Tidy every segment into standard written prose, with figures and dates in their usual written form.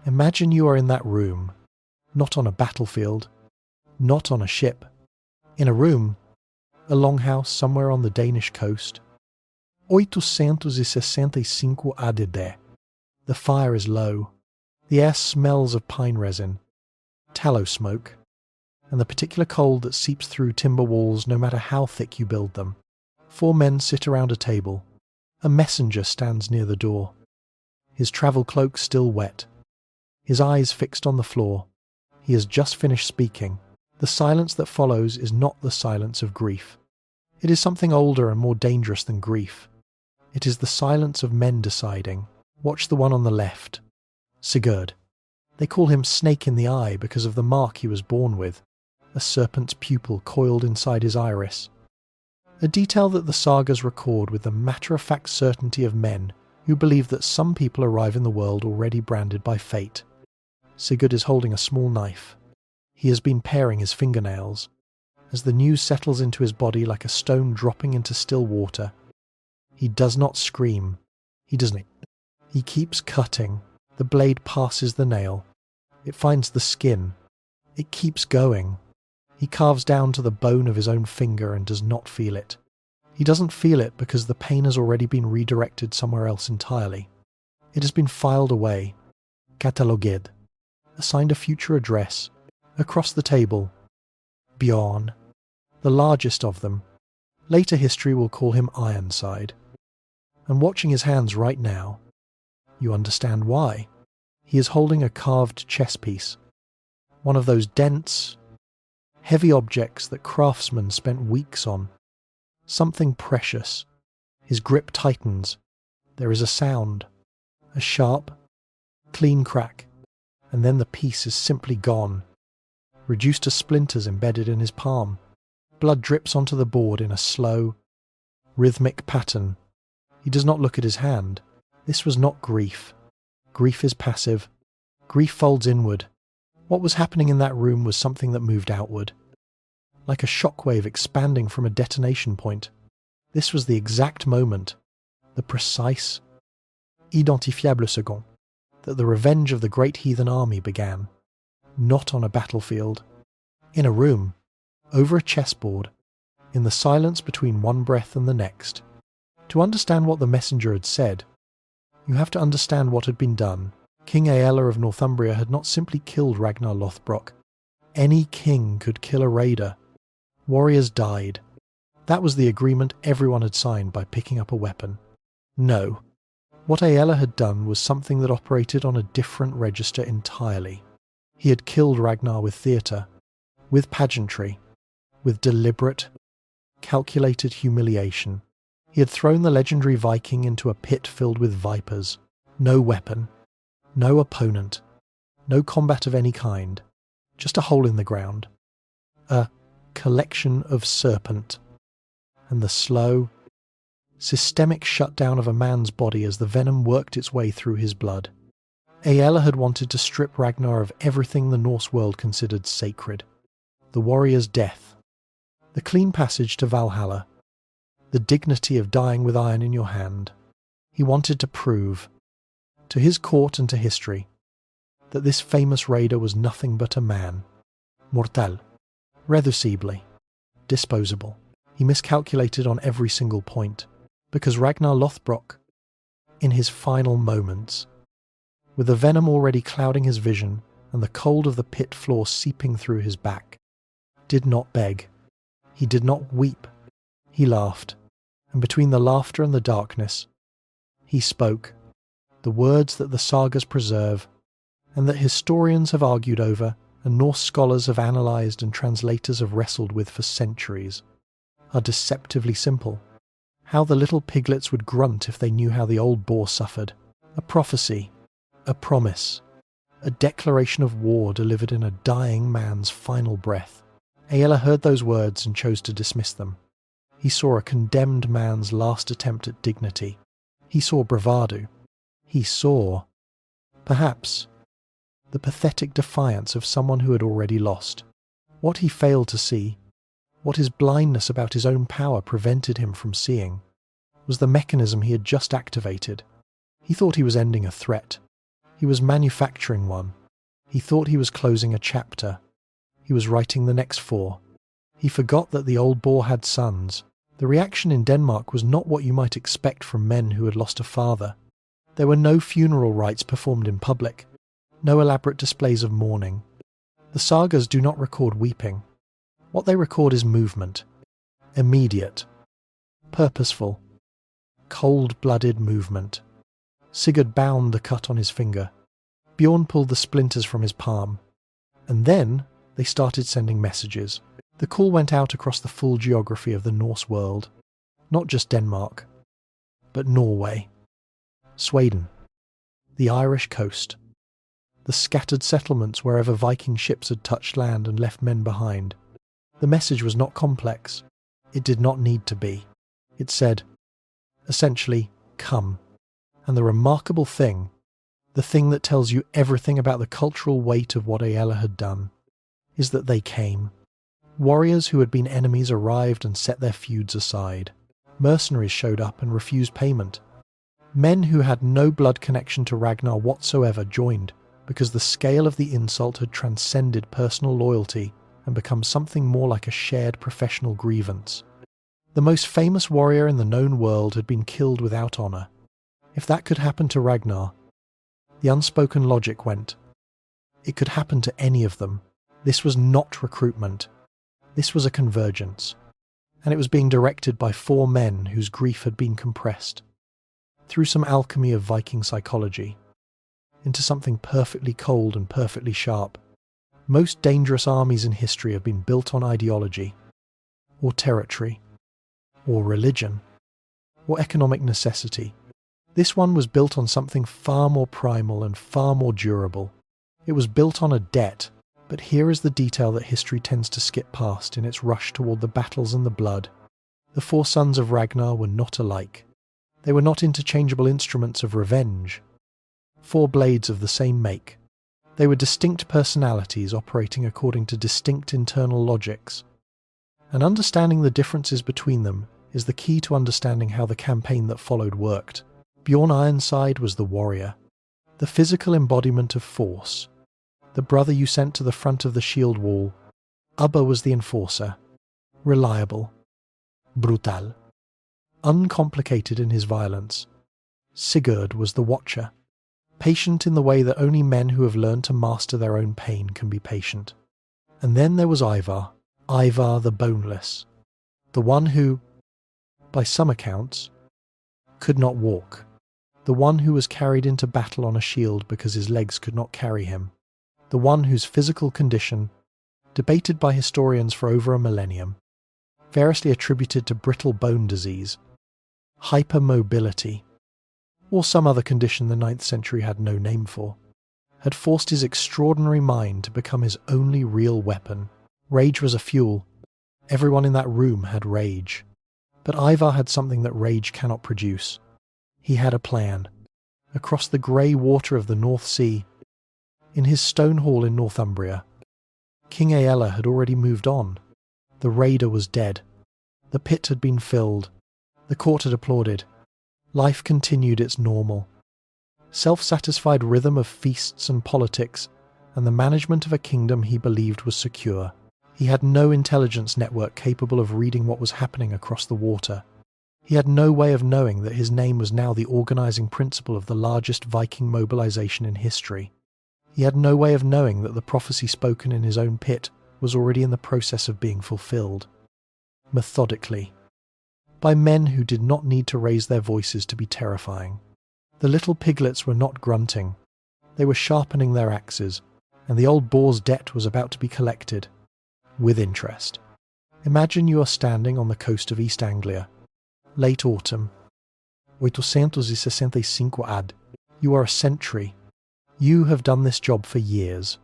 Imagine you are in that room, not on a battlefield, not on a ship, in a room, a longhouse somewhere on the Danish coast. 865 AD. The fire is low. The air smells of pine resin, tallow smoke, and the particular cold that seeps through timber walls no matter how thick you build them. 4 men sit around a table. A messenger stands near the door. His travel cloak still wet. His eyes fixed on the floor. He has just finished speaking. The silence that follows is not the silence of grief. It is something older and more dangerous than grief. It is the silence of men deciding. Watch the one on the left. Sigurd. They call him Snake-in-the-Eye because of the mark he was born with, a serpent's pupil coiled inside his iris. A detail that the sagas record with the matter-of-fact certainty of men who believe that some people arrive in the world already branded by fate. Sigurd is holding a small knife. He has been paring his fingernails. As the news settles into his body like a stone dropping into still water, he does not scream. He doesn't. He keeps cutting. The blade passes the nail. It finds the skin. It keeps going. He carves down to the bone of his own finger and does not feel it. He doesn't feel it because the pain has already been redirected somewhere else entirely. It has been filed away, catalogued, assigned a future address. Across the table, Bjorn, the largest of them. Later history will call him Ironside. And watching his hands right now, you understand why. He is holding a carved chess piece, one of those dense, heavy objects that craftsmen spent weeks on. Something precious. His grip tightens. There is a sound, a sharp, clean crack, and then the piece is simply gone, reduced to splinters embedded in his palm. Blood drips onto the board in a slow, rhythmic pattern. He does not look at his hand. This was not grief. Grief is passive. Grief folds inward. What was happening in that room was something that moved outward, like a shockwave expanding from a detonation point. This was the exact moment, the precise, identifiable second, that the revenge of the Great Heathen Army began. Not on a battlefield. In a room, over a chessboard, in the silence between one breath and the next. To understand what the messenger had said, you have to understand what had been done. King Aella of Northumbria had not simply killed Ragnar Lothbrok. Any king could kill a raider. Warriors died. That was the agreement everyone had signed by picking up a weapon. No. What Aella had done was something that operated on a different register entirely. He had killed Ragnar with theatre, with pageantry, with deliberate, calculated humiliation. He had thrown the legendary Viking into a pit filled with vipers. No weapon, no opponent, no combat of any kind, just a hole in the ground. A collection of serpent. And the slow, systemic shutdown of a man's body as the venom worked its way through his blood. Aella had wanted to strip Ragnar of everything the Norse world considered sacred. The warrior's death, the clean passage to Valhalla, the dignity of dying with iron in your hand. He wanted to prove, to his court and to history, that this famous raider was nothing but a man. Mortal, reducible, disposable. He miscalculated on every single point, because Ragnar Lothbrok, in his final moments, with the venom already clouding his vision and the cold of the pit floor seeping through his back, did not beg. He did not weep. He laughed, and between the laughter and the darkness, he spoke, the words that the sagas preserve, and that historians have argued over, and Norse scholars have analysed and translators have wrestled with for centuries, are deceptively simple. How the little piglets would grunt if they knew how the old boar suffered. A prophecy, a promise, a declaration of war delivered in a dying man's final breath. Aella heard those words and chose to dismiss them. He saw a condemned man's last attempt at dignity. He saw bravado. He saw, perhaps, the pathetic defiance of someone who had already lost. What he failed to see, what his blindness about his own power prevented him from seeing, was the mechanism he had just activated. He thought he was ending a threat. He was manufacturing one. He thought he was closing a chapter. He was writing the next 4. He forgot that the old boar had sons. The reaction in Denmark was not what you might expect from men who had lost a father. There were no funeral rites performed in public, no elaborate displays of mourning. The sagas do not record weeping. What they record is movement. Immediate. Purposeful. Cold-blooded movement. Sigurd bound the cut on his finger. Bjorn pulled the splinters from his palm. And then they started sending messages. The call went out across the full geography of the Norse world. Not just Denmark, but Norway, Sweden, the Irish coast, the scattered settlements wherever Viking ships had touched land and left men behind. The message was not complex. It did not need to be. It said, essentially, come. And the remarkable thing, the thing that tells you everything about the cultural weight of what Aella had done, is that they came. Warriors who had been enemies arrived and set their feuds aside. Mercenaries showed up and refused payment. Men who had no blood connection to Ragnar whatsoever joined, because the scale of the insult had transcended personal loyalty and become something more like a shared professional grievance. The most famous warrior in the known world had been killed without honour. If that could happen to Ragnar, the unspoken logic went, it could happen to any of them. This was not recruitment. This was a convergence, and it was being directed by 4 men whose grief had been compressed, through some alchemy of Viking psychology, into something perfectly cold and perfectly sharp. Most dangerous armies in history have been built on ideology, or territory, or religion, or economic necessity. This one was built on something far more primal and far more durable. It was built on a debt. But here is the detail that history tends to skip past in its rush toward the battles and the blood. The 4 sons of Ragnar were not alike. They were not interchangeable instruments of revenge. 4 blades of the same make. They were distinct personalities operating according to distinct internal logics. And understanding the differences between them is the key to understanding how the campaign that followed worked. Bjorn Ironside was the warrior, the physical embodiment of force. The brother you sent to the front of the shield wall. Ubba was the enforcer. Reliable. Brutal. Uncomplicated in his violence. Sigurd was the watcher. Patient in the way that only men who have learned to master their own pain can be patient. And then there was Ivar the Boneless. The one who, by some accounts, could not walk. The one who was carried into battle on a shield because his legs could not carry him. The one whose physical condition, debated by historians for over a millennium, variously attributed to brittle bone disease, hypermobility, or some other condition the 9th century had no name for, had forced his extraordinary mind to become his only real weapon. Rage was a fuel. Everyone in that room had rage. But Ivar had something that rage cannot produce. He had a plan. Across the grey water of the North Sea, in his stone hall in Northumbria, King Aella had already moved on. The raider was dead. The pit had been filled. The court had applauded. Life continued its normal, self-satisfied rhythm of feasts and politics, and the management of a kingdom he believed was secure. He had no intelligence network capable of reading what was happening across the water. He had no way of knowing that his name was now the organising principle of the largest Viking mobilisation in history. He had no way of knowing that the prophecy spoken in his own pit was already in the process of being fulfilled. Methodically. By men who did not need to raise their voices to be terrifying. The little piglets were not grunting. They were sharpening their axes, and the old boar's debt was about to be collected. With interest. Imagine you are standing on the coast of East Anglia. Late autumn. 865 AD. You are a sentry. You have done this job for years.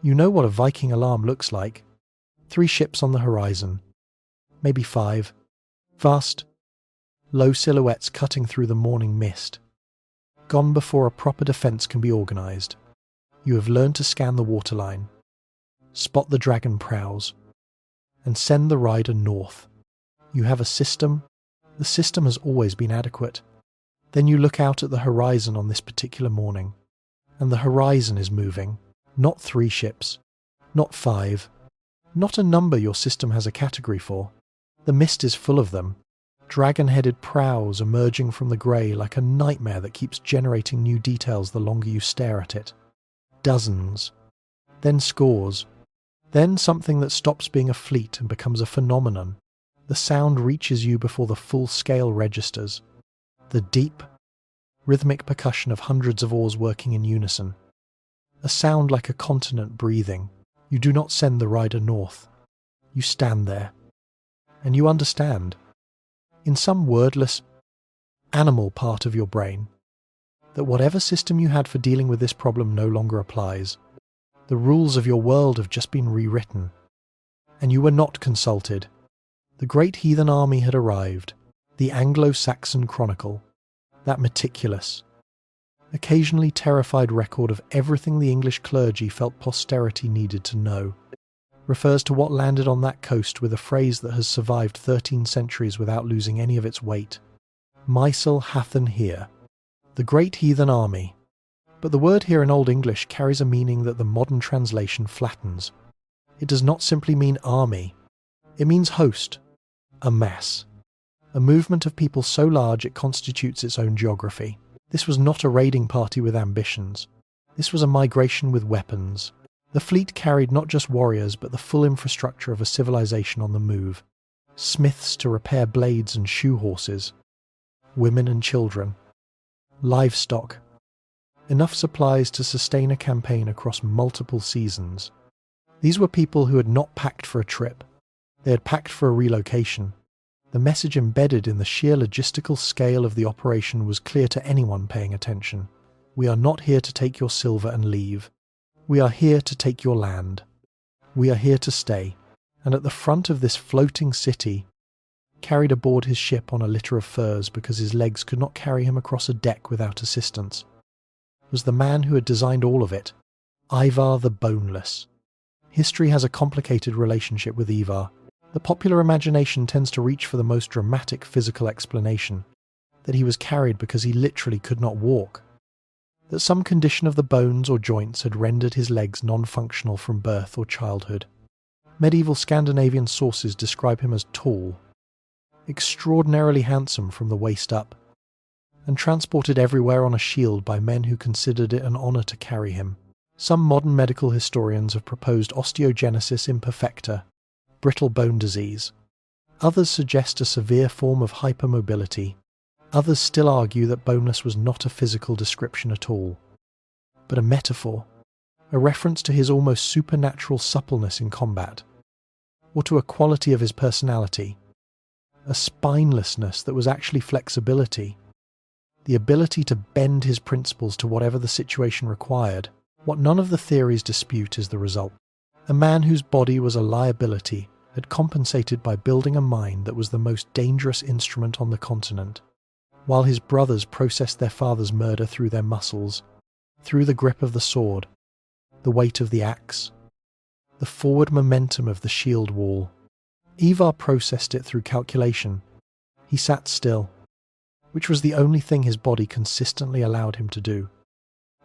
You know what a Viking alarm looks like. 3 ships on the horizon. Maybe 5. Vast, low silhouettes cutting through the morning mist. Gone before a proper defence can be organised. You have learned to scan the waterline, spot the dragon prows, and send the rider north. You have a system. The system has always been adequate. Then you look out at the horizon on this particular morning, and the horizon is moving. Not 3 ships, not 5, not a number your system has a category for. The mist is full of them, dragon-headed prows emerging from the grey like a nightmare that keeps generating new details the longer you stare at it. Dozens, then scores, then something that stops being a fleet and becomes a phenomenon. The sound reaches you before the full scale registers. The deep, rhythmic percussion of hundreds of oars working in unison. A sound like a continent breathing. You do not send the rider north. You stand there. And you understand, in some wordless, animal part of your brain, that whatever system you had for dealing with this problem no longer applies. The rules of your world have just been rewritten. And you were not consulted. The Great Heathen Army had arrived. The Anglo-Saxon Chronicle. That meticulous, occasionally terrified record of everything the English clergy felt posterity needed to know, refers to what landed on that coast with a phrase that has survived 13 centuries without losing any of its weight. Mysel hathen here. The Great Heathen Army. But the word here in Old English carries a meaning that the modern translation flattens. It does not simply mean army. It means host. A mass. A movement of people so large it constitutes its own geography. This was not a raiding party with ambitions. This was a migration with weapons. The fleet carried not just warriors but the full infrastructure of a civilization on the move. Smiths to repair blades and shoe horses. Women and children. Livestock. Enough supplies to sustain a campaign across multiple seasons. These were people who had not packed for a trip. They had packed for a relocation. The message embedded in the sheer logistical scale of the operation was clear to anyone paying attention. We are not here to take your silver and leave. We are here to take your land. We are here to stay. And at the front of this floating city, carried aboard his ship on a litter of furs because his legs could not carry him across a deck without assistance, was the man who had designed all of it, Ivar the Boneless. History has a complicated relationship with Ivar. The popular imagination tends to reach for the most dramatic physical explanation, that he was carried because he literally could not walk, that some condition of the bones or joints had rendered his legs non-functional from birth or childhood. Medieval Scandinavian sources describe him as tall, extraordinarily handsome from the waist up, and transported everywhere on a shield by men who considered it an honour to carry him. Some modern medical historians have proposed osteogenesis imperfecta, brittle bone disease. Others suggest a severe form of hypermobility. Others still argue that boneless was not a physical description at all, but a metaphor, a reference to his almost supernatural suppleness in combat, or to a quality of his personality, a spinelessness that was actually flexibility, the ability to bend his principles to whatever the situation required. What none of the theories dispute is the result. A man whose body was a liability had compensated by building a mind that was the most dangerous instrument on the continent, while his brothers processed their father's murder through their muscles, through the grip of the sword, the weight of the axe, the forward momentum of the shield wall. Ivar processed it through calculation. He sat still, which was the only thing his body consistently allowed him to do.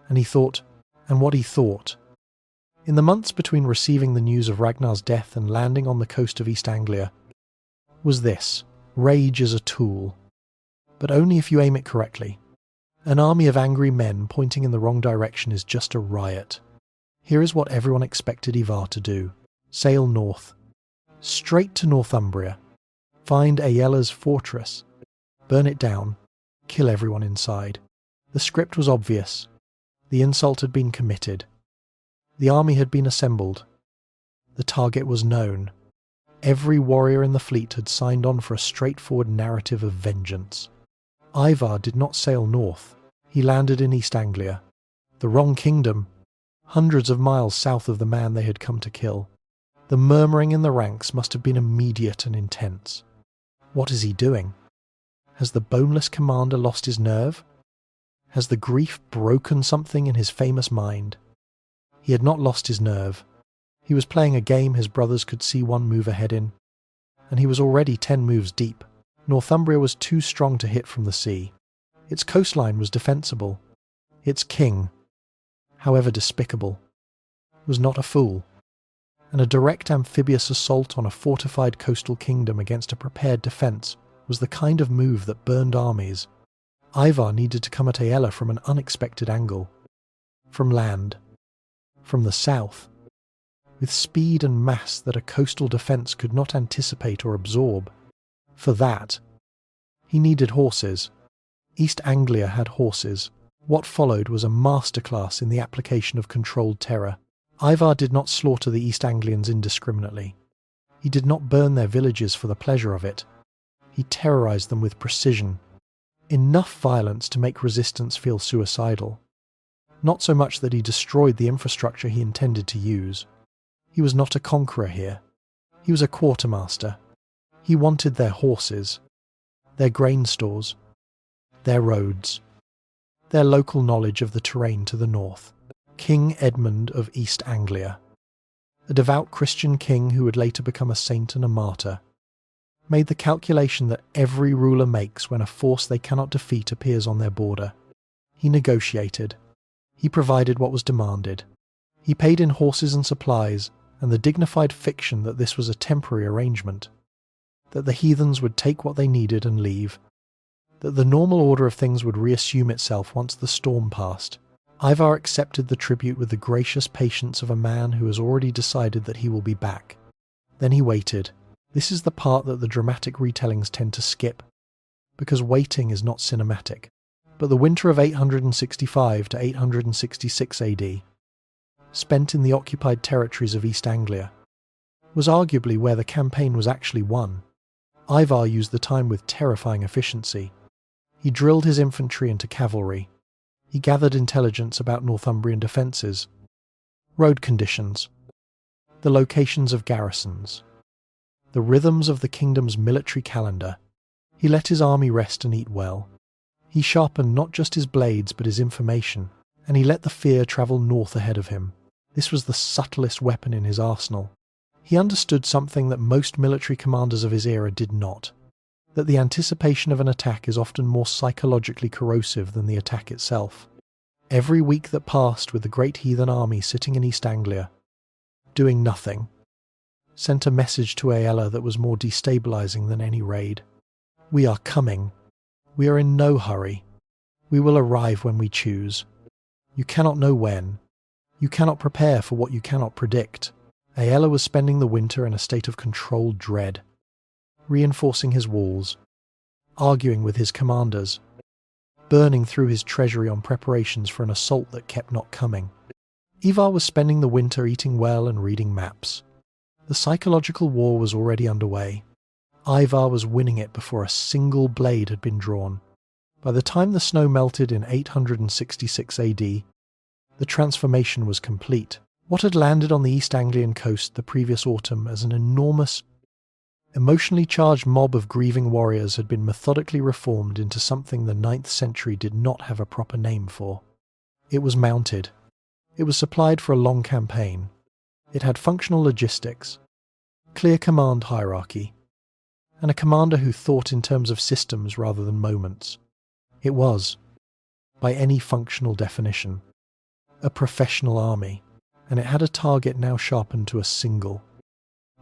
And he thought, and what he thought. In the months between receiving the news of Ragnar's death and landing on the coast of East Anglia, was this: rage is a tool, but only if you aim it correctly. An army of angry men pointing in the wrong direction is just a riot. Here is what everyone expected Ivar to do: sail north, straight to Northumbria, find Aella's fortress, burn it down, kill everyone inside. The script was obvious. The insult had been committed. The army had been assembled. The target was known. Every warrior in the fleet had signed on for a straightforward narrative of vengeance. Ivar did not sail north. He landed in East Anglia, the wrong kingdom, hundreds of miles south of the man they had come to kill. The murmuring in the ranks must have been immediate and intense. What is he doing? Has the boneless commander lost his nerve? Has the grief broken something in his famous mind? He had not lost his nerve. He was playing a game his brothers could see one move ahead in, and he was already 10 moves deep. Northumbria was too strong to hit from the sea. Its coastline was defensible. Its king, however despicable, was not a fool, and a direct amphibious assault on a fortified coastal kingdom against a prepared defence was the kind of move that burned armies. Ivar needed to come at Aella from an unexpected angle. From land. From the south. With speed and mass that a coastal defence could not anticipate or absorb. For that, he needed horses. East Anglia had horses. What followed was a masterclass in the application of controlled terror. Ivar did not slaughter the East Anglians indiscriminately. He did not burn their villages for the pleasure of it. He terrorized them with precision. Enough violence to make resistance feel suicidal. Not so much that he destroyed the infrastructure he intended to use. He was not a conqueror here. He was a quartermaster. He wanted their horses, their grain stores, their roads, their local knowledge of the terrain to the north. King Edmund of East Anglia, a devout Christian king who would later become a saint and a martyr, made the calculation that every ruler makes when a force they cannot defeat appears on their border. He negotiated. He provided what was demanded. He paid in horses and supplies, and the dignified fiction that this was a temporary arrangement, that the heathens would take what they needed and leave, that the normal order of things would reassume itself once the storm passed. Ivar accepted the tribute with the gracious patience of a man who has already decided that he will be back. Then he waited. This is the part that the dramatic retellings tend to skip, because waiting is not cinematic. But the winter of 865 to 866 AD, spent in the occupied territories of East Anglia, was arguably where the campaign was actually won. Ivar used the time with terrifying efficiency. He drilled his infantry into cavalry. He gathered intelligence about Northumbrian defences, road conditions, the locations of garrisons, the rhythms of the kingdom's military calendar. He let his army rest and eat well. He sharpened not just his blades but his information, and he let the fear travel north ahead of him. This was the subtlest weapon in his arsenal. He understood something that most military commanders of his era did not, that the anticipation of an attack is often more psychologically corrosive than the attack itself. Every week that passed with the Great Heathen Army sitting in East Anglia, doing nothing, sent a message to Aella that was more destabilizing than any raid. We are coming. We are in no hurry. We will arrive when we choose. You cannot know when. You cannot prepare for what you cannot predict. Aella was spending the winter in a state of controlled dread, reinforcing his walls, arguing with his commanders, burning through his treasury on preparations for an assault that kept not coming. Ivar was spending the winter eating well and reading maps. The psychological war was already underway. Ivar was winning it before a single blade had been drawn. By the time the snow melted in 866 AD, the transformation was complete. What had landed on the East Anglian coast the previous autumn as an enormous, emotionally charged mob of grieving warriors had been methodically reformed into something the 9th century did not have a proper name for. It was mounted. It was supplied for a long campaign. It had functional logistics, clear command hierarchy, and a commander who thought in terms of systems rather than moments. It was, by any functional definition, a professional army, and it had a target now sharpened to a single,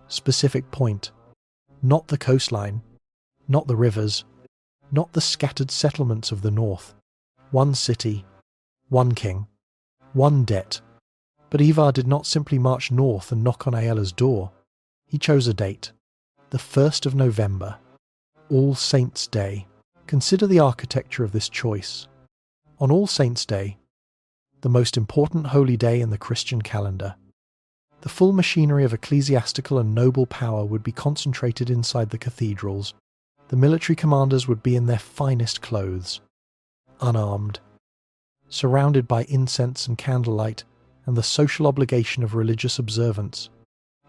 specific point. Not the coastline, not the rivers, not the scattered settlements of the north. One city, one king, one debt. But Ivar did not simply march north and knock on Aella's door. He chose a date, the 1st of November, All Saints' Day. Consider the architecture of this choice. On All Saints' Day, the most important holy day in the Christian calendar, the full machinery of ecclesiastical and noble power would be concentrated inside the cathedrals. The military commanders would be in their finest clothes, unarmed, surrounded by incense and candlelight and the social obligation of religious observance.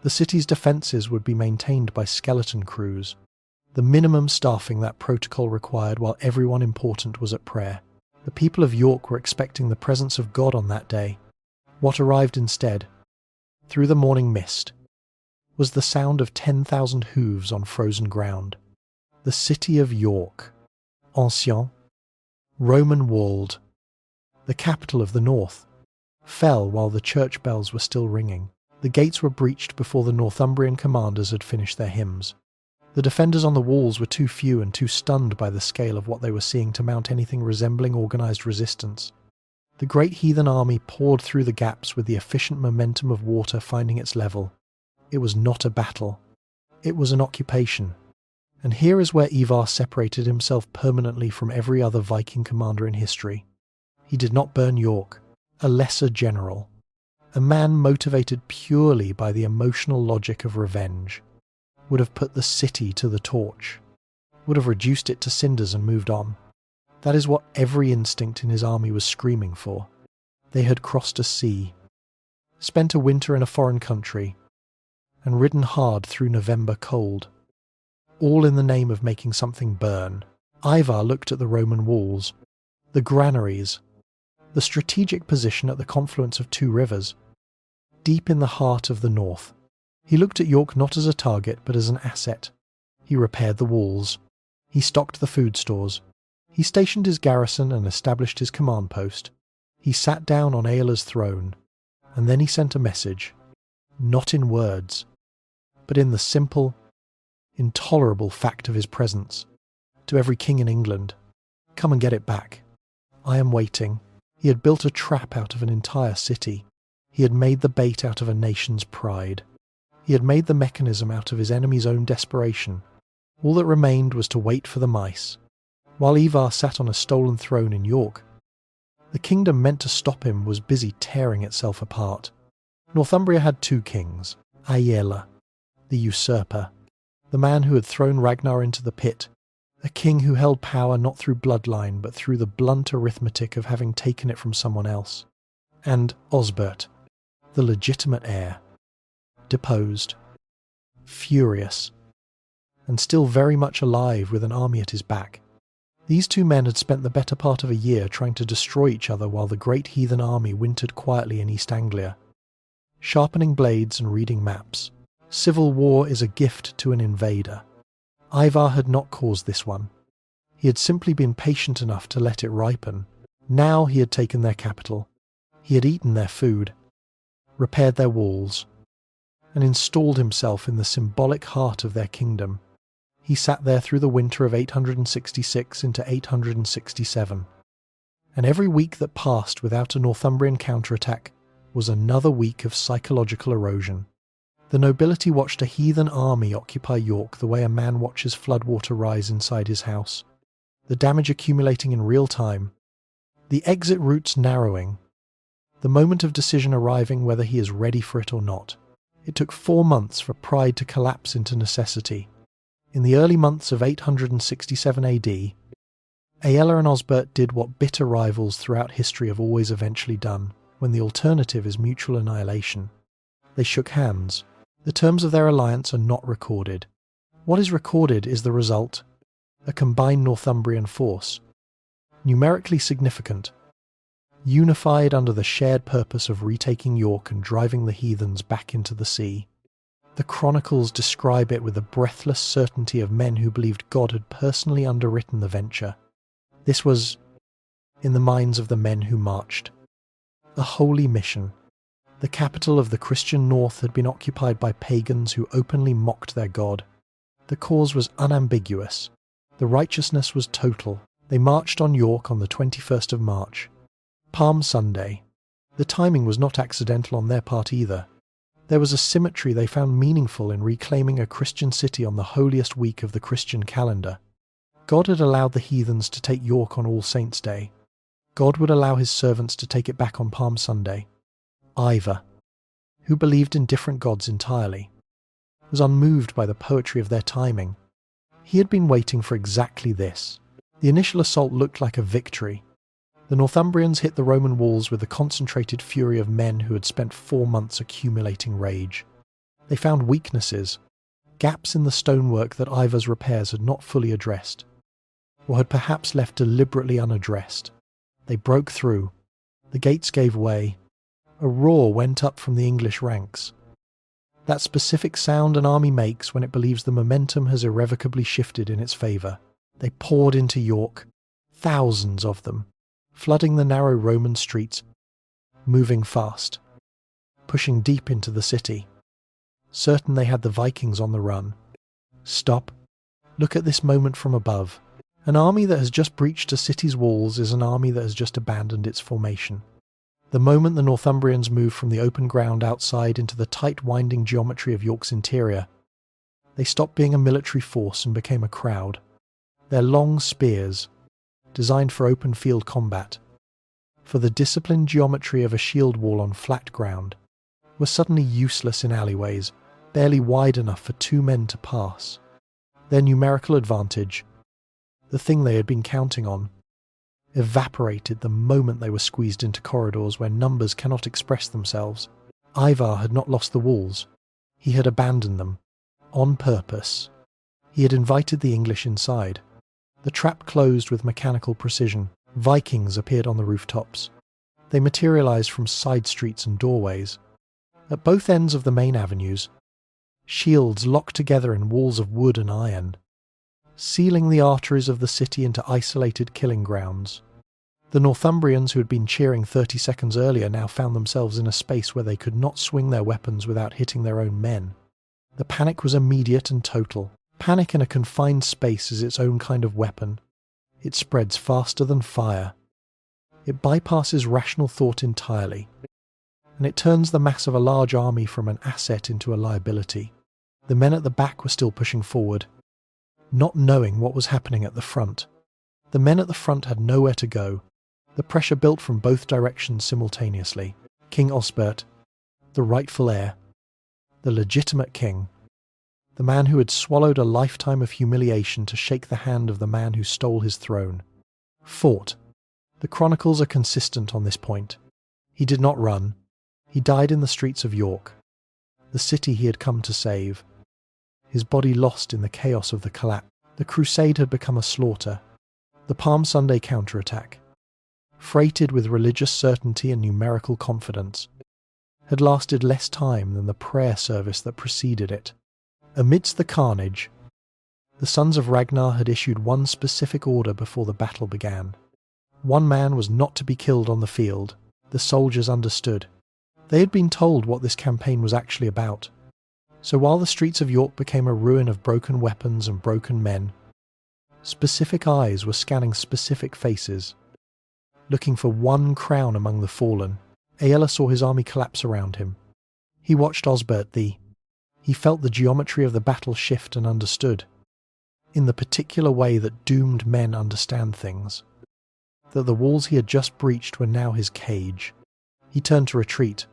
The city's defences would be maintained by skeleton crews, the minimum staffing that protocol required while everyone important was at prayer. The people of York were expecting the presence of God on that day. What arrived instead, through the morning mist, was the sound of 10,000 hooves on frozen ground. The city of York, ancien, Roman-walled, the capital of the north, fell while the church bells were still ringing. The gates were breached before the Northumbrian commanders had finished their hymns. The defenders on the walls were too few and too stunned by the scale of what they were seeing to mount anything resembling organised resistance. The Great Heathen Army poured through the gaps with the efficient momentum of water finding its level. It was not a battle. It was an occupation. And here is where Ivar separated himself permanently from every other Viking commander in history. He did not burn York, a lesser general, a man motivated purely by the emotional logic of revenge, would have put the city to the torch, would have reduced it to cinders and moved on. That is what every instinct in his army was screaming for. They had crossed a sea, spent a winter in a foreign country, and ridden hard through November cold, all in the name of making something burn. Ivar looked at the Roman walls, the granaries, the strategic position at the confluence of two rivers, deep in the heart of the north. He looked at York not as a target but as an asset. He repaired the walls. He stocked the food stores. He stationed his garrison and established his command post. He sat down on Aella's throne, and then he sent a message, not in words, but in the simple, intolerable fact of his presence, to every king in England. Come and get it back. I am waiting. He had built a trap out of an entire city. He had made the bait out of a nation's pride. He had made the mechanism out of his enemy's own desperation. All that remained was to wait for the mice. While Ivar sat on a stolen throne in York, the kingdom meant to stop him was busy tearing itself apart. Northumbria had two kings, Aella, the usurper, the man who had thrown Ragnar into the pit, a king who held power not through bloodline but through the blunt arithmetic of having taken it from someone else, and Osbert, the legitimate heir, deposed, furious, and still very much alive with an army at his back. These two men had spent the better part of a year trying to destroy each other while the Great Heathen Army wintered quietly in East Anglia, sharpening blades and reading maps. Civil war is a gift to an invader. Ivar had not caused this one. He had simply been patient enough to let it ripen. Now he had taken their capital. He had eaten their food, repaired their walls, and installed himself in the symbolic heart of their kingdom. He sat there through the winter of 866 into 867, and every week that passed without a Northumbrian counterattack was another week of psychological erosion. The nobility watched a heathen army occupy York the way a man watches floodwater rise inside his house, the damage accumulating in real time, the exit routes narrowing, the moment of decision arriving whether he is ready for it or not. It took 4 months for pride to collapse into necessity. In the early months of 867 AD, Aella and Osbert did what bitter rivals throughout history have always eventually done, when the alternative is mutual annihilation. They shook hands. The terms of their alliance are not recorded. What is recorded is the result, a combined Northumbrian force, numerically significant, unified under the shared purpose of retaking York and driving the heathens back into the sea. The chronicles describe it with the breathless certainty of men who believed God had personally underwritten the venture. This was, in the minds of the men who marched, a holy mission. The capital of the Christian North had been occupied by pagans who openly mocked their God. The cause was unambiguous. The righteousness was total. They marched on York on the 21st of March, Palm Sunday. The timing was not accidental on their part either. There was a symmetry they found meaningful in reclaiming a Christian city on the holiest week of the Christian calendar. God had allowed the heathens to take York on All Saints' Day. God would allow his servants to take it back on Palm Sunday. Ivar, who believed in different gods entirely, was unmoved by the poetry of their timing. He had been waiting for exactly this. The initial assault looked like a victory. The Northumbrians hit the Roman walls with the concentrated fury of men who had spent 4 months accumulating rage. They found weaknesses, gaps in the stonework that Ivar's repairs had not fully addressed, or had perhaps left deliberately unaddressed. They broke through. The gates gave way. A roar went up from the English ranks. That specific sound an army makes when it believes the momentum has irrevocably shifted in its favour. They poured into York, thousands of them, flooding the narrow Roman streets, moving fast, pushing deep into the city, certain they had the Vikings on the run. Stop. Look at this moment from above. An army that has just breached a city's walls is an army that has just abandoned its formation. The moment the Northumbrians moved from the open ground outside into the tight winding geometry of York's interior, they stopped being a military force and became a crowd. Their long spears, designed for open field combat, for the disciplined geometry of a shield wall on flat ground, were suddenly useless in alleyways, barely wide enough for two men to pass. Their numerical advantage, the thing they had been counting on, evaporated the moment they were squeezed into corridors where numbers cannot express themselves. Ivar had not lost the walls. He had abandoned them. On purpose. He had invited the English inside. The trap closed with mechanical precision. Vikings appeared on the rooftops. They materialized from side streets and doorways. At both ends of the main avenues, shields locked together in walls of wood and iron, sealing the arteries of the city into isolated killing grounds. The Northumbrians who had been cheering 30 seconds earlier now found themselves in a space where they could not swing their weapons without hitting their own men. The panic was immediate and total. Panic in a confined space is its own kind of weapon. It spreads faster than fire. It bypasses rational thought entirely, and it turns the mass of a large army from an asset into a liability. The men at the back were still pushing forward, not knowing what was happening at the front. The men at the front had nowhere to go. The pressure built from both directions simultaneously. King Osbert, the rightful heir, the legitimate king, the man who had swallowed a lifetime of humiliation to shake the hand of the man who stole his throne, fought. The chronicles are consistent on this point. He did not run. He died in the streets of York, the city he had come to save. His body lost in the chaos of the collapse. The crusade had become a slaughter. The Palm Sunday counterattack, freighted with religious certainty and numerical confidence, had lasted less time than the prayer service that preceded it. Amidst the carnage, the sons of Ragnar had issued one specific order before the battle began. One man was not to be killed on the field. The soldiers understood. They had been told what this campaign was actually about. So while the streets of York became a ruin of broken weapons and broken men, specific eyes were scanning specific faces, looking for one crown among the fallen. Aella saw his army collapse around him. He watched Osbert He felt the geometry of the battle shift and understood, in the particular way that doomed men understand things, that the walls he had just breached were now his cage. He turned to retreat.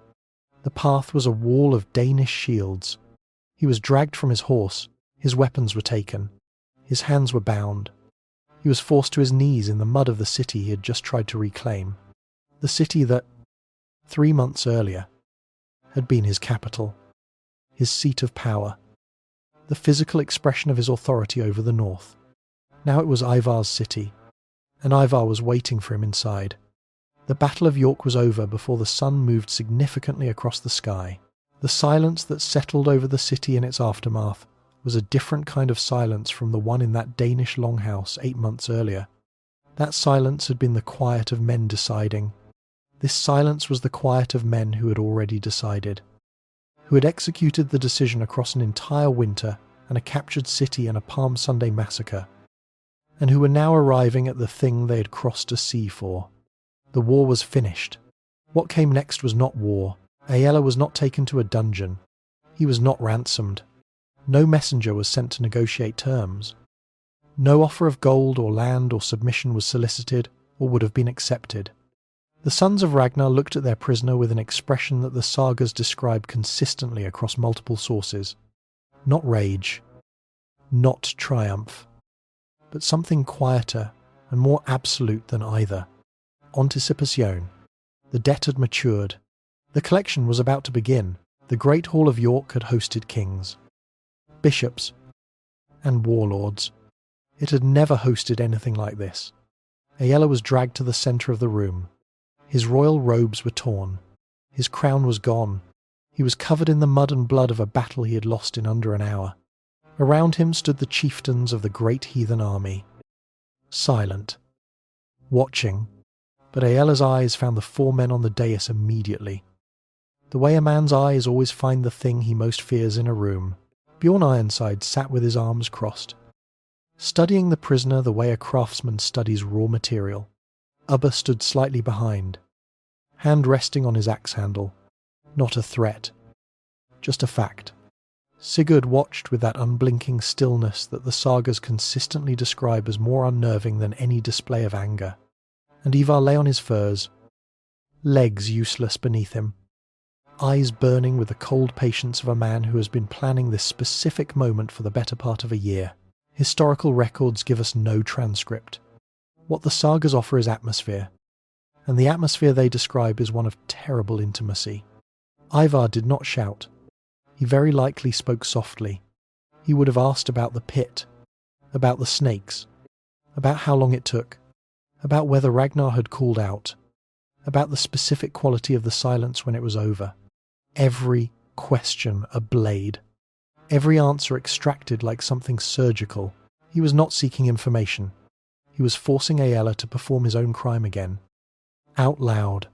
The path was a wall of Danish shields. He was dragged from his horse. His weapons were taken. His hands were bound. He was forced to his knees in the mud of the city he had just tried to reclaim. The city that, 3 months earlier, had been his capital, his seat of power, the physical expression of his authority over the north. Now it was Ivar's city, and Ivar was waiting for him inside. The Battle of York was over before the sun moved significantly across the sky. The silence that settled over the city in its aftermath was a different kind of silence from the one in that Danish longhouse 8 months earlier. That silence had been the quiet of men deciding. This silence was the quiet of men who had already decided, who had executed the decision across an entire winter and a captured city and a Palm Sunday massacre, and who were now arriving at the thing they had crossed a sea for. The war was finished. What came next was not war. Aella was not taken to a dungeon. He was not ransomed. No messenger was sent to negotiate terms. No offer of gold or land or submission was solicited or would have been accepted. The sons of Ragnar looked at their prisoner with an expression that the sagas describe consistently across multiple sources. Not rage, not triumph, but something quieter and more absolute than either. Anticipation. The debt had matured. The collection was about to begin. The Great Hall of York had hosted kings, bishops, and warlords. It had never hosted anything like this. Aella was dragged to the centre of the room. His royal robes were torn. His crown was gone. He was covered in the mud and blood of a battle he had lost in under an hour. Around him stood the chieftains of the Great Heathen Army, silent, watching, But Aella's eyes found the 4 men on the dais immediately. The way a man's eyes always find the thing he most fears in a room, Bjorn Ironside sat with his arms crossed, studying the prisoner the way a craftsman studies raw material. Ubba stood slightly behind, hand resting on his axe handle. Not a threat, just a fact. Sigurd watched with that unblinking stillness that the sagas consistently describe as more unnerving than any display of anger. And Ivar lay on his furs, legs useless beneath him, eyes burning with the cold patience of a man who has been planning this specific moment for the better part of a year. Historical records give us no transcript. What the sagas offer is atmosphere, and the atmosphere they describe is one of terrible intimacy. Ivar did not shout. He very likely spoke softly. He would have asked about the pit, about the snakes, about how long it took, about whether Ragnar had called out, about the specific quality of the silence when it was over. Every question a blade, every answer extracted like something surgical. He was not seeking information. He was forcing Aella to perform his own crime again. Out loud,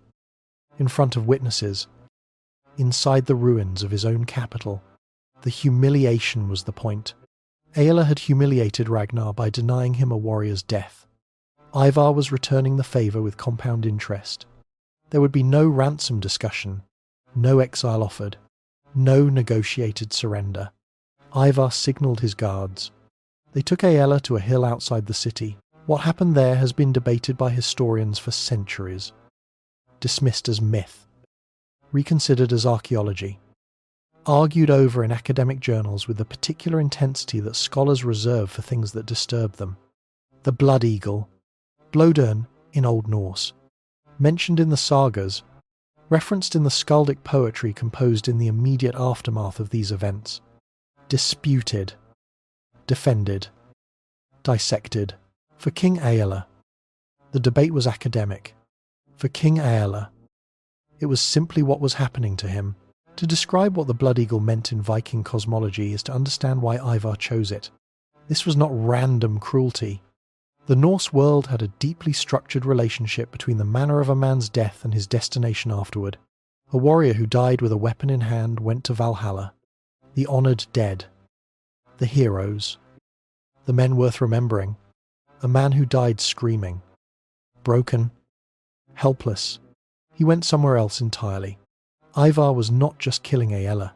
in front of witnesses, inside the ruins of his own capital. The humiliation was the point. Aella had humiliated Ragnar by denying him a warrior's death. Ivar was returning the favour with compound interest. There would be no ransom discussion, no exile offered, no negotiated surrender. Ivar signalled his guards. They took Aella to a hill outside the city. What happened there has been debated by historians for centuries. Dismissed as myth. Reconsidered as archaeology. Argued over in academic journals with the particular intensity that scholars reserve for things that disturb them. The blood eagle, Blodern in Old Norse, mentioned in the sagas, referenced in the skaldic poetry composed in the immediate aftermath of these events. Disputed, defended, dissected. For King Aella, the debate was academic. For King Aella, it was simply what was happening to him. To describe what the blood eagle meant in Viking cosmology is to understand why Ivar chose it. This was not random cruelty. The Norse world had a deeply structured relationship between the manner of a man's death and his destination afterward. A warrior who died with a weapon in hand went to Valhalla. The honoured dead. The heroes. The men worth remembering. A man who died screaming. Broken. Helpless. He went somewhere else entirely. Ivar was not just killing Aella.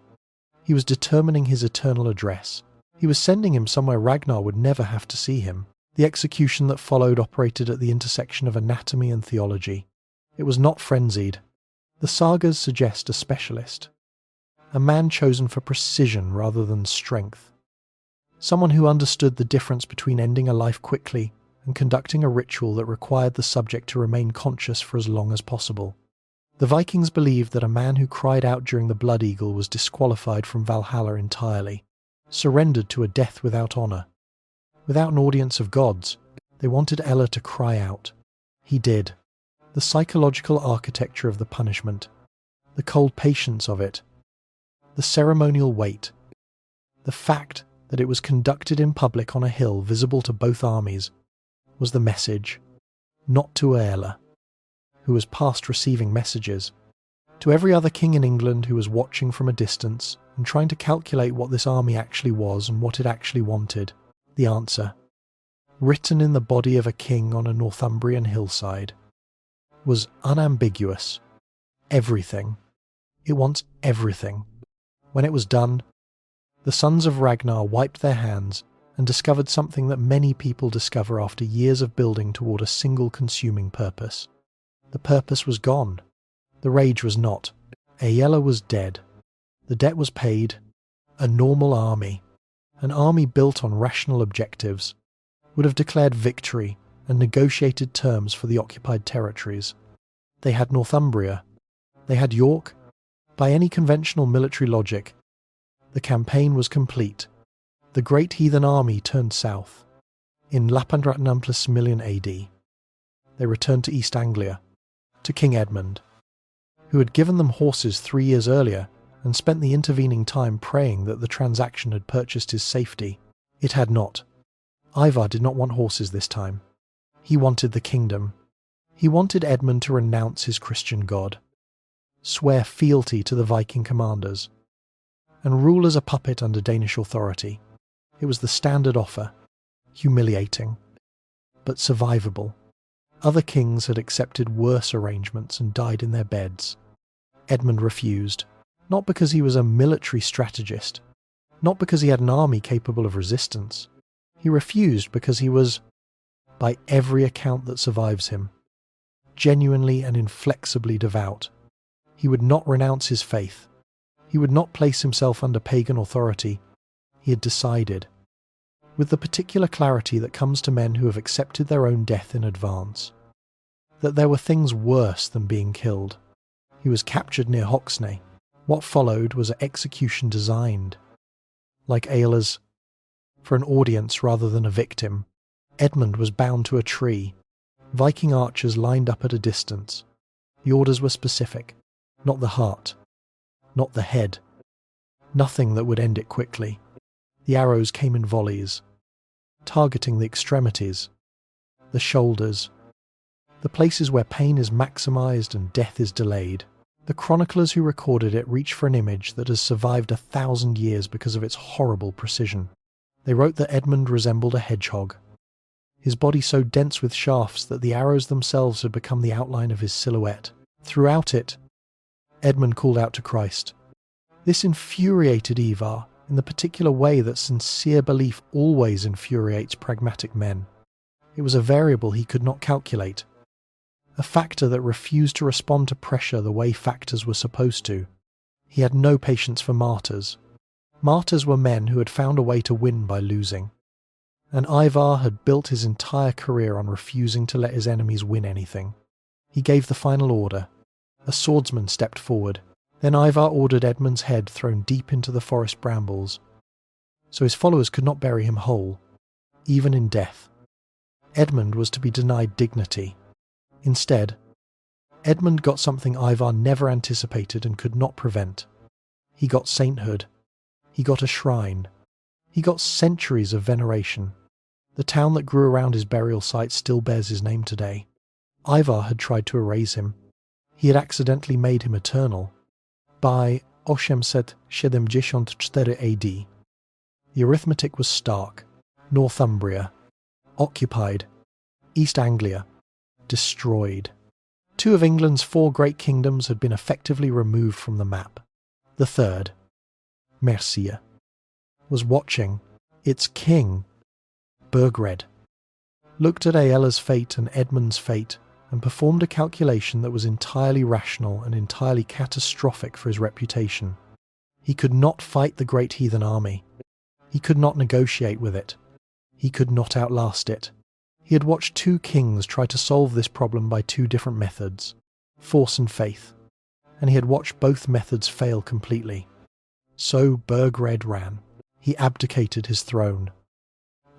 He was determining his eternal address. He was sending him somewhere Ragnar would never have to see him. The execution that followed operated at the intersection of anatomy and theology. It was not frenzied. The sagas suggest a specialist. A man chosen for precision rather than strength. Someone who understood the difference between ending a life quickly and conducting a ritual that required the subject to remain conscious for as long as possible. The Vikings believed that a man who cried out during the Blood Eagle was disqualified from Valhalla entirely, surrendered to a death without honour. Without an audience of gods, they wanted Aella to cry out. He did. The psychological architecture of the punishment, the cold patience of it, the ceremonial weight, the fact that it was conducted in public on a hill visible to both armies, was the message, not to Aella, who was past receiving messages, to every other king in England who was watching from a distance and trying to calculate what this army actually was and what it actually wanted. The answer, written in the body of a king on a Northumbrian hillside, was unambiguous. Everything. It wants everything. When it was done, the sons of Ragnar wiped their hands and discovered something that many people discover after years of building toward a single consuming purpose. The purpose was gone. The rage was not. Aella was dead. The debt was paid. A normal army, an army built on rational objectives, would have declared victory and negotiated terms for the occupied territories. They had Northumbria. They had York. By any conventional military logic, the campaign was complete. The Great Heathen Army turned south. In 800 million AD, they returned to East Anglia, to King Edmund, who had given them horses 3 years earlier and spent the intervening time praying that the transaction had purchased his safety. It had not. Ivar did not want horses this time. He wanted the kingdom. He wanted Edmund to renounce his Christian god, swear fealty to the Viking commanders, and rule as a puppet under Danish authority. It was the standard offer, humiliating, but survivable. Other kings had accepted worse arrangements and died in their beds. Edmund refused, not because he was a military strategist, not because he had an army capable of resistance. He refused because he was, by every account that survives him, genuinely and inflexibly devout. He would not renounce his faith. He would not place himself under pagan authority. He had decided, with the particular clarity that comes to men who have accepted their own death in advance, that there were things worse than being killed. He was captured near Hoxne. What followed was an execution designed, like Aella's, for an audience rather than a victim. Edmund was bound to a tree. Viking archers lined up at a distance. The orders were specific. Not the heart. Not the head. Nothing that would end it quickly. The arrows came in volleys, targeting the extremities, the shoulders, the places where pain is maximized and death is delayed. The chroniclers who recorded it reached for an image that has survived 1,000 years because of its horrible precision. They wrote that Edmund resembled a hedgehog, his body so dense with shafts that the arrows themselves had become the outline of his silhouette. Throughout it, Edmund called out to Christ. This infuriated Ivar in the particular way that sincere belief always infuriates pragmatic men. It was a variable he could not calculate, a factor that refused to respond to pressure the way factors were supposed to. He had no patience for martyrs. Martyrs were men who had found a way to win by losing. And Ivar had built his entire career on refusing to let his enemies win anything. He gave the final order. A swordsman stepped forward. Then Ivar ordered Edmund's head thrown deep into the forest brambles, so his followers could not bury him whole, even in death. Edmund was to be denied dignity. Instead, Edmund got something Ivar never anticipated and could not prevent. He got sainthood. He got a shrine. He got centuries of veneration. The town that grew around his burial site still bears his name today. Ivar had tried to erase him. He had accidentally made him eternal. By 874 AD, the arithmetic was stark. Northumbria, occupied. East Anglia, destroyed. 2 of England's 4 great kingdoms had been effectively removed from the map. The third, Mercia, was watching. Its king, Burgred, looked at Aella's fate and Edmund's fate and performed a calculation that was entirely rational and entirely catastrophic for his reputation. He could not fight the Great Heathen Army. He could not negotiate with it. He could not outlast it. He had watched 2 kings try to solve this problem by 2 different methods, force and faith, and he had watched both methods fail completely. So Burgred ran. He abdicated his throne,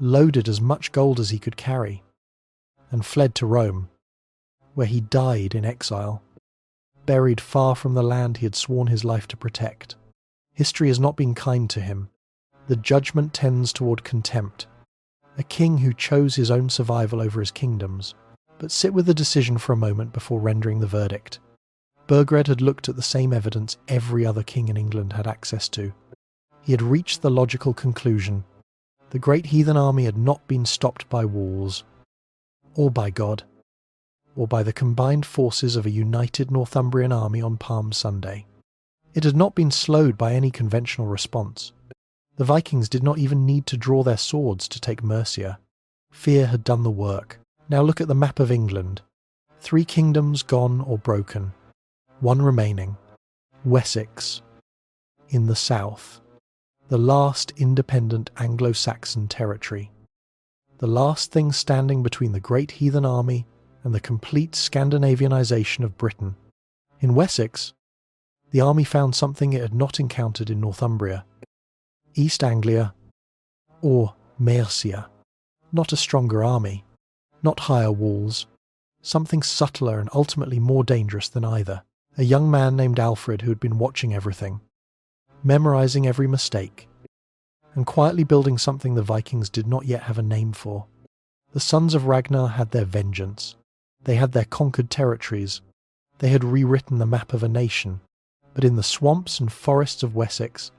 loaded as much gold as he could carry, and fled to Rome, where he died in exile, buried far from the land he had sworn his life to protect. History has not been kind to him. The judgment tends toward contempt. A king who chose his own survival over his kingdom's. But sit with the decision for a moment before rendering the verdict. Burgred had looked at the same evidence every other king in England had access to. He had reached the logical conclusion. The Great Heathen Army had not been stopped by walls, or by God, or by the combined forces of a united Northumbrian army on Palm Sunday. It had not been slowed by any conventional response. The Vikings did not even need to draw their swords to take Mercia. Fear had done the work. Now look at the map of England. 3 kingdoms gone or broken. 1 remaining. Wessex. In the south. The last independent Anglo-Saxon territory. The last thing standing between the Great Heathen Army and the complete Scandinavianization of Britain. In Wessex, the army found something it had not encountered in Northumbria. East Anglia, or Mercia. Not a stronger army, not higher walls, something subtler and ultimately more dangerous than either. A young man named Alfred who had been watching everything, memorizing every mistake, and quietly building something the Vikings did not yet have a name for. The sons of Ragnar had their vengeance. They had their conquered territories. They had rewritten the map of a nation. But in the swamps and forests of Wessex,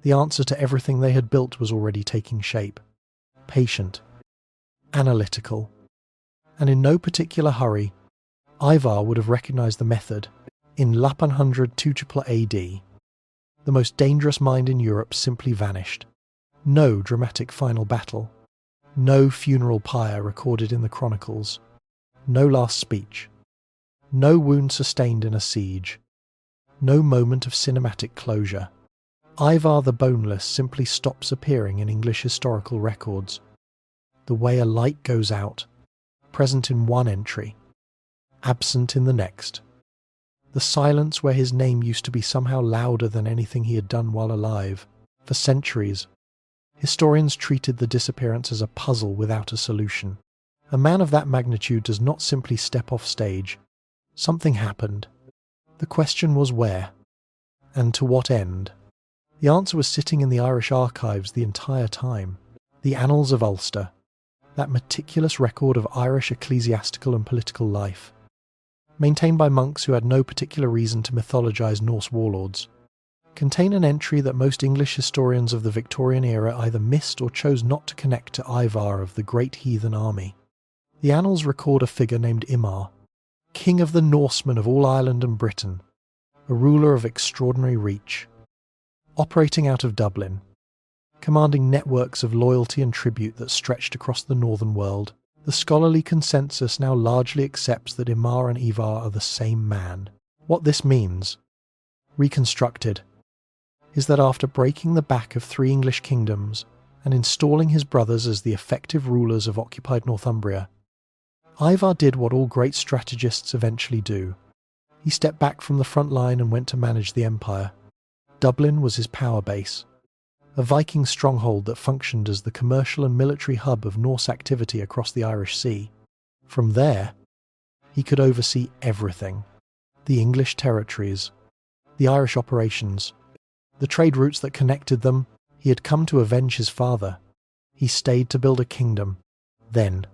the answer to everything they had built was already taking shape. Patient, analytical, and in no particular hurry, Ivar would have recognised the method. In 1100 AD, the most dangerous mind in Europe simply vanished. No dramatic final battle. No funeral pyre recorded in the chronicles. No last speech. No wound sustained in a siege. No moment of cinematic closure. Ivar the Boneless simply stops appearing in English historical records. The way a light goes out, present in one entry, absent in the next. The silence where his name used to be somehow louder than anything he had done while alive. For centuries, historians treated the disappearance as a puzzle without a solution. A man of that magnitude does not simply step off stage. Something happened. The question was where, and to what end? The answer was sitting in the Irish archives the entire time. The Annals of Ulster, that meticulous record of Irish ecclesiastical and political life, maintained by monks who had no particular reason to mythologise Norse warlords, contain an entry that most English historians of the Victorian era either missed or chose not to connect to Ivar of the Great Heathen Army. The annals record a figure named Imar, king of the Norsemen of all Ireland and Britain, a ruler of extraordinary reach, operating out of Dublin, commanding networks of loyalty and tribute that stretched across the northern world. The scholarly consensus now largely accepts that Imar and Ivar are the same man. What this means, reconstructed, is that after breaking the back of 3 English kingdoms and installing his brothers as the effective rulers of occupied Northumbria, Ivar did what all great strategists eventually do. He stepped back from the front line and went to manage the empire. Dublin was his power base, a Viking stronghold that functioned as the commercial and military hub of Norse activity across the Irish Sea. From there, he could oversee everything: the English territories, the Irish operations, the trade routes that connected them. He had come to avenge his father. He stayed to build a kingdom. Then,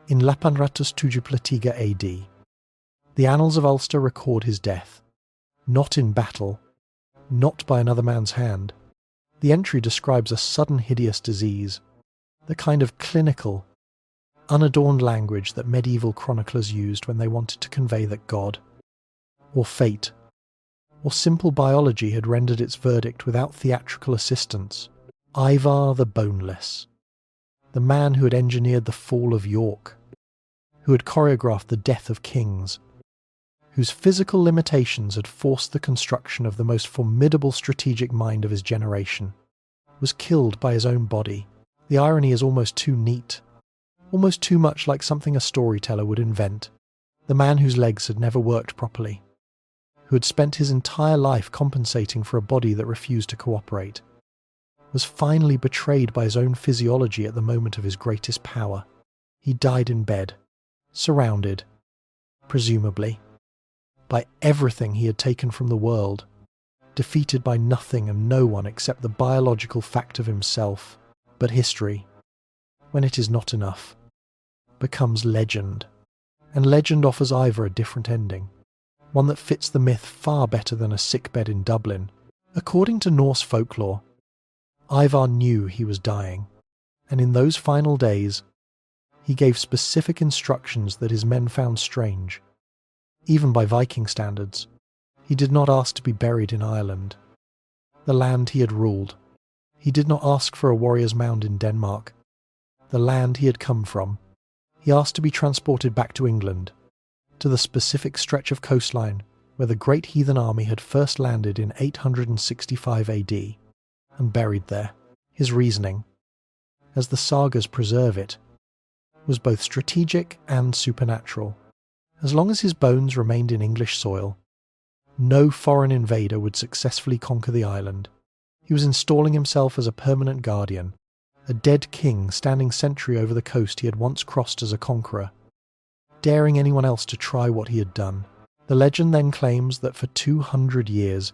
in 873 AD, the Annals of Ulster record his death. Not in battle, not by another man's hand. The entry describes a sudden hideous disease, the kind of clinical, unadorned language that medieval chroniclers used when they wanted to convey that God, or fate, or simple biology had rendered its verdict without theatrical assistance. Ivar the Boneless, the man who had engineered the fall of York, who had choreographed the death of kings, whose physical limitations had forced the construction of the most formidable strategic mind of his generation, was killed by his own body. The irony is almost too neat, almost too much like something a storyteller would invent. The man whose legs had never worked properly, who had spent his entire life compensating for a body that refused to cooperate, was finally betrayed by his own physiology at the moment of his greatest power. He died in bed, surrounded, presumably, by everything he had taken from the world, defeated by nothing and no one except the biological fact of himself. But history, when it is not enough, becomes legend. And legend offers Ivar a different ending, one that fits the myth far better than a sickbed in Dublin. According to Norse folklore, Ivar knew he was dying, and in those final days, he gave specific instructions that his men found strange. Even by Viking standards, he did not ask to be buried in Ireland, the land he had ruled. He did not ask for a warrior's mound in Denmark, the land he had come from. He asked to be transported back to England, to the specific stretch of coastline where the Great Heathen Army had first landed in 865 AD, and buried there. His reasoning, as the sagas preserve it, was both strategic and supernatural. As long as his bones remained in English soil, no foreign invader would successfully conquer the island. He was installing himself as a permanent guardian, a dead king standing sentry over the coast he had once crossed as a conqueror, daring anyone else to try what he had done. The legend then claims that for 200 years,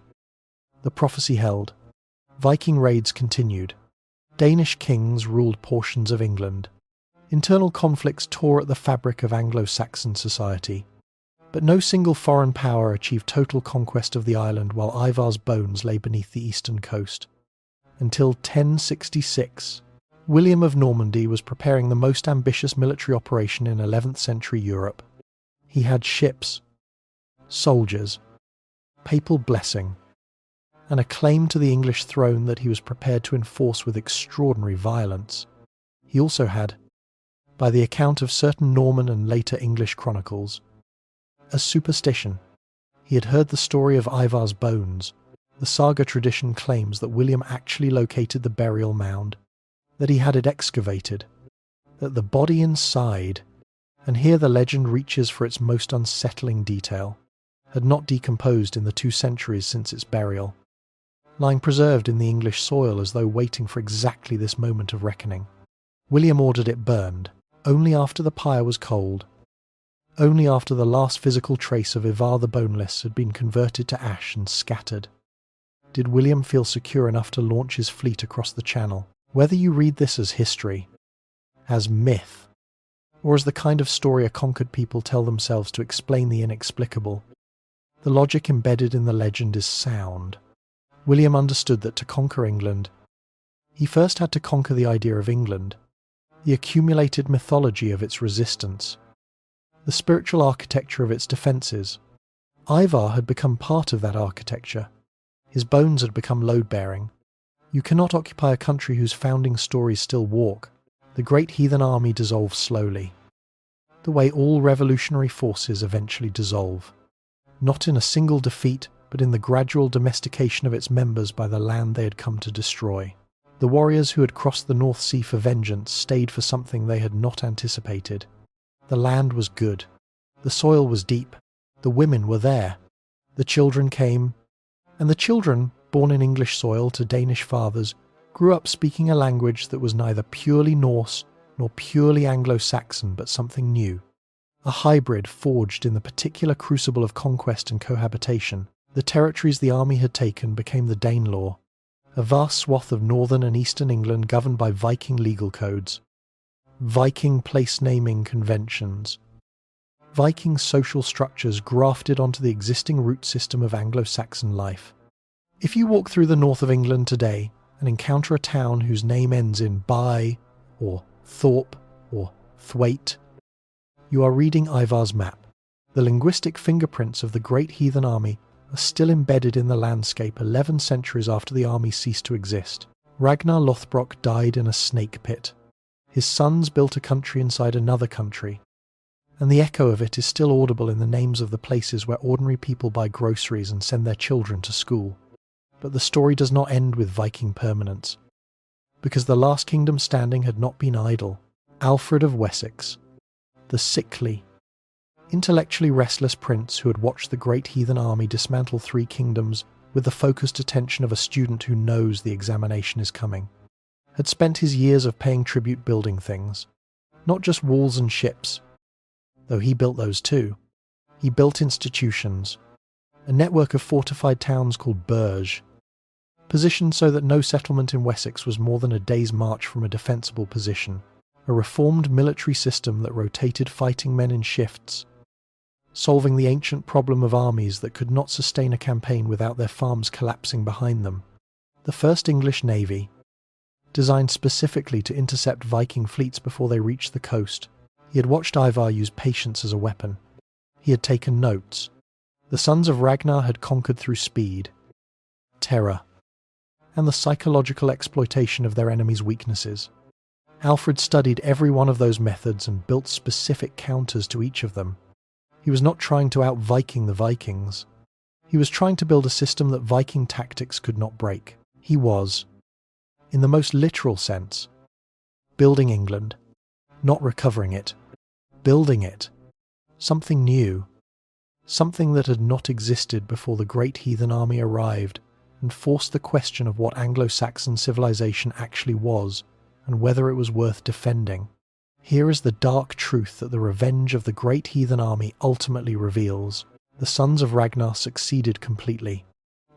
the prophecy held, Viking raids continued. Danish kings ruled portions of England. Internal conflicts tore at the fabric of Anglo-Saxon society, but no single foreign power achieved total conquest of the island while Ivar's bones lay beneath the eastern coast. Until 1066, William of Normandy was preparing the most ambitious military operation in 11th century Europe. He had ships, soldiers, papal blessing, and a claim to the English throne that he was prepared to enforce with extraordinary violence. He also had, by the account of certain Norman and later English chronicles, a superstition. He had heard the story of Ivar's bones. The saga tradition claims that William actually located the burial mound, that he had it excavated, that the body inside, and here the legend reaches for its most unsettling detail, had not decomposed in the 2 centuries since its burial, lying preserved in the English soil as though waiting for exactly this moment of reckoning. William ordered it burned, only after the pyre was cold, only after the last physical trace of Ivar the Boneless had been converted to ash and scattered, did William feel secure enough to launch his fleet across the Channel. Whether you read this as history, as myth, or as the kind of story a conquered people tell themselves to explain the inexplicable, the logic embedded in the legend is sound. William understood that to conquer England, he first had to conquer the idea of England, the accumulated mythology of its resistance, the spiritual architecture of its defences. Ivar had become part of that architecture. His bones had become load-bearing. You cannot occupy a country whose founding stories still walk. The Great Heathen Army dissolved slowly, the way all revolutionary forces eventually dissolve, not in a single defeat, but in the gradual domestication of its members by the land they had come to destroy. The warriors who had crossed the North Sea for vengeance stayed for something they had not anticipated. The land was good. The soil was deep. The women were there. The children came, and the children, born in English soil to Danish fathers, grew up speaking a language that was neither purely Norse nor purely Anglo-Saxon but something new. A hybrid forged in the particular crucible of conquest and cohabitation. The territories the army had taken became the Danelaw, a vast swath of northern and eastern England governed by Viking legal codes, Viking place-naming conventions, Viking social structures grafted onto the existing root system of Anglo-Saxon life. If you walk through the north of England today and encounter a town whose name ends in by, or Thorpe, or Thwaite, you are reading Ivar's map. The linguistic fingerprints of the Great Heathen Army are still embedded in the landscape 11 centuries after the army ceased to exist. Ragnar Lothbrok died in a snake pit. His sons built a country inside another country, and the echo of it is still audible in the names of the places where ordinary people buy groceries and send their children to school. But the story does not end with Viking permanence, because the last kingdom standing had not been idle. Alfred of Wessex, the sickly, intellectually restless prince who had watched the Great Heathen Army dismantle 3 kingdoms with the focused attention of a student who knows the examination is coming, had spent his years of paying tribute building things, not just walls and ships, though he built those too. He built institutions, a network of fortified towns called burge, positioned so that no settlement in Wessex was more than a day's march from a defensible position, a reformed military system that rotated fighting men in shifts, solving the ancient problem of armies that could not sustain a campaign without their farms collapsing behind them. The first English navy, designed specifically to intercept Viking fleets before they reached the coast. He had watched Ivar use patience as a weapon. He had taken notes. The sons of Ragnar had conquered through speed, terror, and the psychological exploitation of their enemies' weaknesses. Alfred studied every one of those methods and built specific counters to each of them. He was not trying to out-Viking the Vikings. He was trying to build a system that Viking tactics could not break. He was, in the most literal sense, building England, not recovering it, building it, something new, something that had not existed before the Great Heathen Army arrived and forced the question of what Anglo-Saxon civilization actually was and whether it was worth defending. Here is the dark truth that the revenge of the Great Heathen Army ultimately reveals. The sons of Ragnar succeeded completely.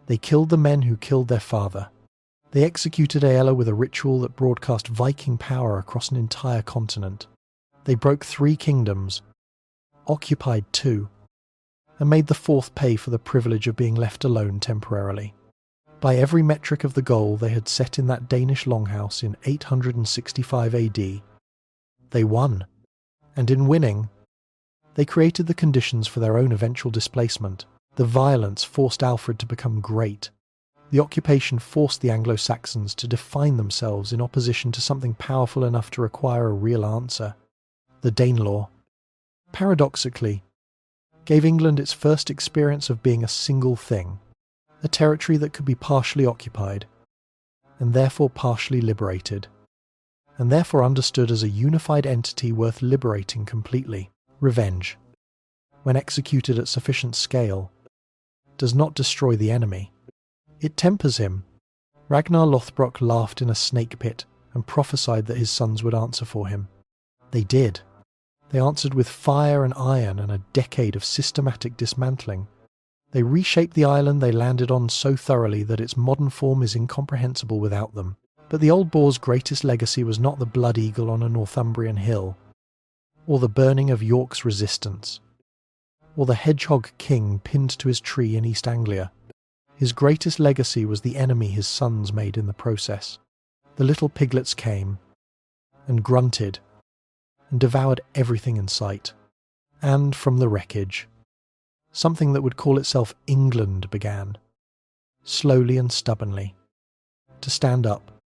They killed the men who killed their father. They executed Aella with a ritual that broadcast Viking power across an entire continent. They broke 3 kingdoms, occupied 2, and made the 4th pay for the privilege of being left alone temporarily. By every metric of the goal they had set in that Danish longhouse in 865 AD, they won, and in winning, they created the conditions for their own eventual displacement. The violence forced Alfred to become great. The occupation forced the Anglo-Saxons to define themselves in opposition to something powerful enough to require a real answer. The Danelaw, paradoxically, gave England its first experience of being a single thing, a territory that could be partially occupied, and therefore partially liberated, and therefore understood as a unified entity worth liberating completely. Revenge, when executed at sufficient scale, does not destroy the enemy. It tempers him. Ragnar Lothbrok laughed in a snake pit and prophesied that his sons would answer for him. They did. They answered with fire and iron and a decade of systematic dismantling. They reshaped the island they landed on so thoroughly that its modern form is incomprehensible without them. But the old boar's greatest legacy was not the blood eagle on a Northumbrian hill, or the burning of York's resistance, or the hedgehog king pinned to his tree in East Anglia. His greatest legacy was the enemy his sons made in the process. The little piglets came, and grunted, and devoured everything in sight. And from the wreckage, something that would call itself England began, slowly and stubbornly, to stand up